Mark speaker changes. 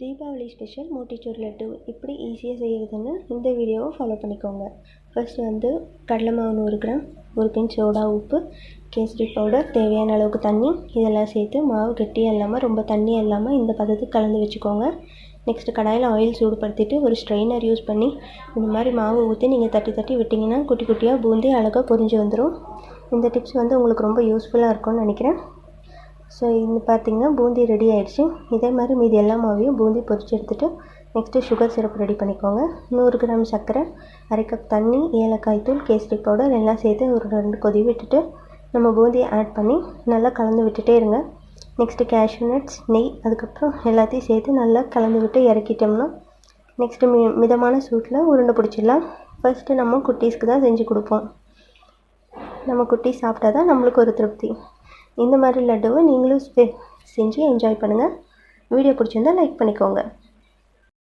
Speaker 1: Deepavali special motichoor laddu எப்படி ஈஸியாக செய்கிறதுன்னு இந்த வீடியோவை ஃபாலோ பண்ணிக்கோங்க. ஃபர்ஸ்ட் வந்து கடலை மாவு 100 கிராம், ஒரு பிஞ்ச் சோடா உப்பு, கேசரி பவுடர், தேவையான அளவுக்கு தண்ணி இதெல்லாம் சேர்த்து மாவு கெட்டியாக இல்லாமல் ரொம்ப தண்ணியாக இல்லாமல் இந்த பதத்துக்கு கலந்து வச்சுக்கோங்க. நெக்ஸ்ட்டு கடாயில் ஆயில் சூடுபடுத்திட்டு ஒரு ஸ்ட்ரெயினர் யூஸ் பண்ணி இந்த மாதிரி மாவு ஊற்றி நீங்கள் தட்டி தட்டி விட்டிங்கன்னா குட்டி குட்டியாக பூந்தி அழகாக பொரிஞ்சு வந்துடும். இந்த டிப்ஸ் வந்து உங்களுக்கு ரொம்ப யூஸ்ஃபுல்லாக இருக்கும்னு நினைக்கிறேன். ஸோ இது பார்த்திங்கன்னா பூந்தி ரெடி ஆகிடுச்சு. இதே மாதிரி மீதி எல்லா மாவையும் பூந்தி பொரிச்சு எடுத்துகிட்டு நெக்ஸ்ட்டு சுகர் சிரப் ரெடி பண்ணிக்கோங்க. 100 கிராம் சர்க்கரை, அரை கப் தண்ணி, ஏலக்காய் தூள், கேசரி பவுடர் எல்லாம் சேர்த்து ஒரு 2 கொதி விட்டுட்டு நம்ம பூந்தியை ஆட் பண்ணி நல்லா கலந்து விட்டுட்டே இருங்க. நெக்ஸ்ட்டு கேஷ்யூ நட்ஸ், நெய், அதுக்கப்புறம் எல்லாத்தையும் சேர்த்து நல்லா கலந்து விட்டு இறக்கிட்டோம்னா நெக்ஸ்ட்டு மிதமான சூட்டில் உருண்டை பிடிச்சிடலாம். ஃபர்ஸ்ட்டு நம்ம குட்டீஸ்க்கு தான் செஞ்சு கொடுப்போம். நம்ம குட்டீஸ் சாப்பிட்டா தான் நம்மளுக்கு ஒரு திருப்தி. இந்த மாதிரி லட்டுவை நீங்களும் செஞ்சு என்ஜாய் பண்ணுங்கள். வீடியோ பிடிச்சிருந்தா லைக் பண்ணிக்கோங்க.